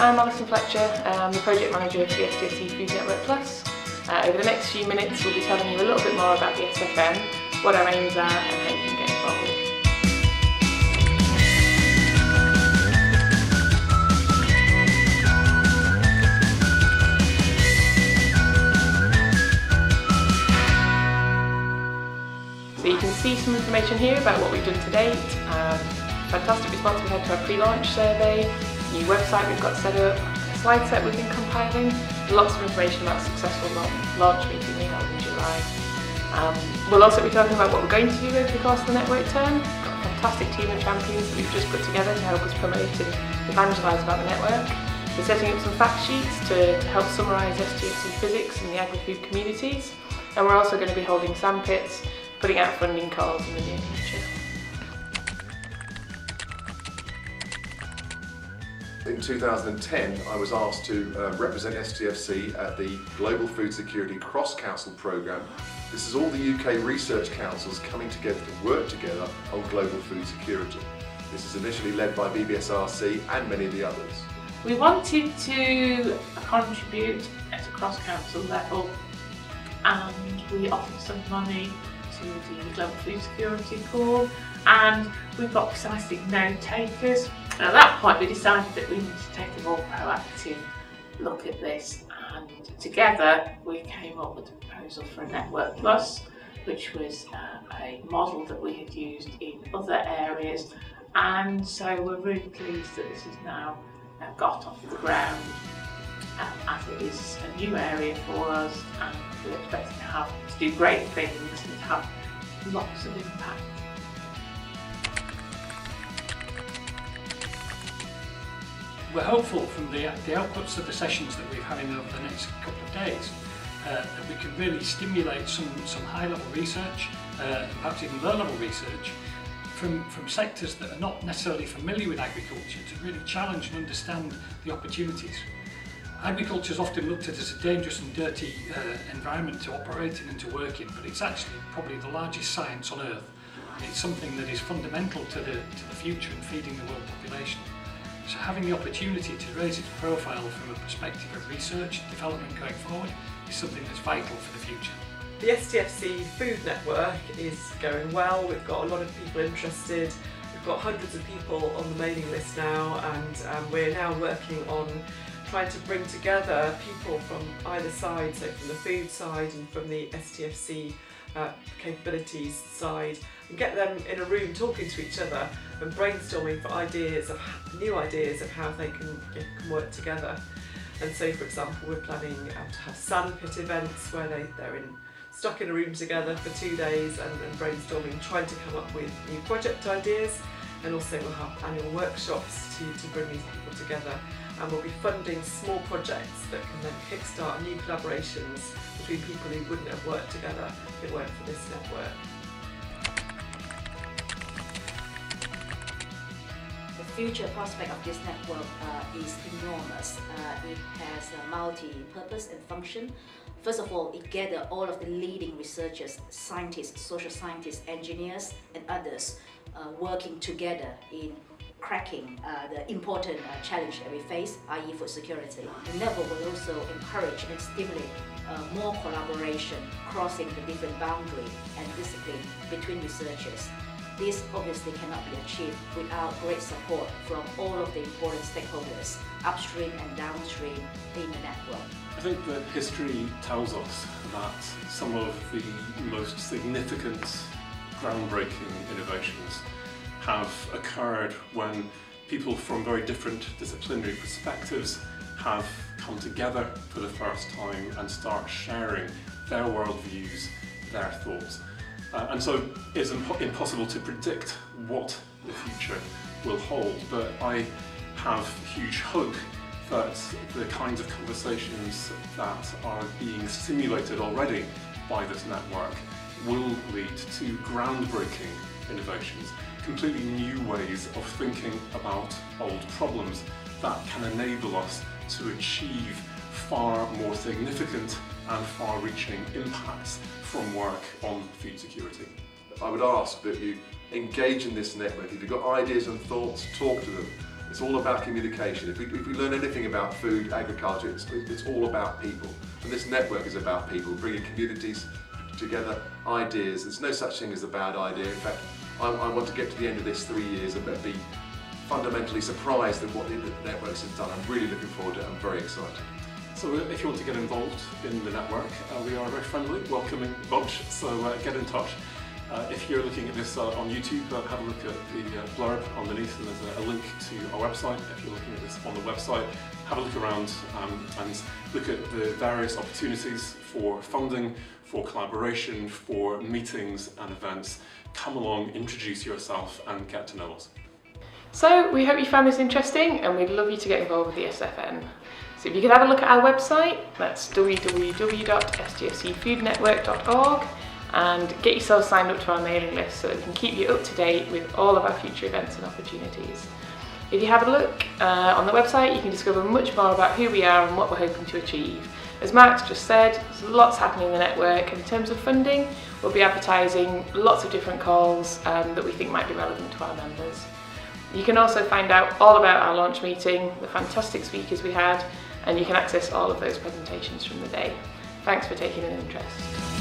I'm Alison Fletcher, I'm the Project Manager for the STFC Food Network Plus. Over the next few minutes we'll be telling you a little bit more about the SFN, what our aims are and how you can get involved. So you can see some information here about what we've done to date. Fantastic response we had to our pre-launch survey, new website we've got set up, a slide set we've been compiling, lots of information about a successful launch meeting we held in July. We'll also be talking about what we're going to do over the course of the network term. We've got a fantastic team of champions that we've just put together to help us promote and evangelise about the network. We're setting up some fact sheets to help summarise STFC physics in the agri-food communities, and we're also going to be holding sandpits, putting out funding calls in the near future. In 2010, I was asked to represent STFC at the Global Food Security Cross-Council Programme. This is all the UK research councils coming together to work together on global food security. This is initially led by BBSRC and many of the others. We wanted to contribute at a cross-council level, and we offered some money to the Global Food Security Corps, and we've got precisely no takers. And at that point we decided that we needed to take a more proactive look at this, and together we came up with a proposal for a Network Plus, which was a model that we had used in other areas, and so we're really pleased that this has now got off the ground, as it is a new area for us, and we're expecting to do great things and to have lots of impact. We're hopeful from the outputs of the sessions that we've had over the next couple of days that we can really stimulate some high-level research, perhaps even low-level research, from sectors that are not necessarily familiar with agriculture, to really challenge and understand the opportunities. Agriculture is often looked at as a dangerous and dirty environment to operate in and to work in, but it's actually probably the largest science on earth. It's something that is fundamental to the future and feeding the world population. So having the opportunity to raise its profile from a perspective of research and development going forward is something that's vital for the future. The STFC Food Network is going well. We've got a lot of people interested. We've got hundreds of people on the mailing list now, and we're now working on trying to bring together people from either side, so from the food side and from the STFC capabilities side, and get them in a room talking to each other and brainstorming for new ideas of how they can work together. And so, for example, we're planning to have sandpit events where they're stuck in a room together for 2 days and brainstorming, trying to come up with new project ideas, and also we'll have annual workshops to bring these people together, and we'll be funding small projects that can then kickstart new collaborations between people who wouldn't have worked together if it weren't for this network. The future prospect of this network is enormous. It has a multi-purpose and function. First of all, it gathers all of the leading researchers, scientists, social scientists, engineers and others working together in cracking the important challenge that we face, i.e. food security. The network will also encourage and stimulate more collaboration, crossing the different boundaries and discipline between researchers. This obviously cannot be achieved without great support from all of the important stakeholders, upstream and downstream in the network. I think that history tells us that some of the most significant, groundbreaking innovations have occurred when people from very different disciplinary perspectives have come together for the first time and start sharing their worldviews, their thoughts. And so it's impossible to predict what the future will hold, but I have huge hope that the kinds of conversations that are being stimulated already by this network will lead to groundbreaking innovations, completely new ways of thinking about old problems that can enable us to achieve far more significant and far-reaching impacts from work on food security. I would ask that you engage in this network. If you've got ideas and thoughts, talk to them. It's all about communication. If we learn anything about food, agriculture, it's all about people. And this network is about people, bringing communities together, ideas. There's no such thing as a bad idea. In fact, I want to get to the end of this 3 years and be fundamentally surprised at what the networks have done. I'm really looking forward to it. I'm very excited. So if you want to get involved in the network, we are a very friendly, welcoming bunch, so get in touch. If you're looking at this on YouTube, have a look at the blurb underneath, and there's a link to our website. If you're looking at this on the website, have a look around and look at the various opportunities for funding, for collaboration, for meetings and events. Come along, introduce yourself and get to know us. So we hope you found this interesting, and we'd love you to get involved with the SFN. So if you could have a look at our website, that's www.stfcfoodnetwork.org, and get yourself signed up to our mailing list so that we can keep you up to date with all of our future events and opportunities. If you have a look on the website, you can discover much more about who we are and what we're hoping to achieve. As Mark's just said, there's lots happening in the network, and in terms of funding, we'll be advertising lots of different calls that we think might be relevant to our members. You can also find out all about our launch meeting, the fantastic speakers we had, and you can access all of those presentations from the day. Thanks for taking an interest.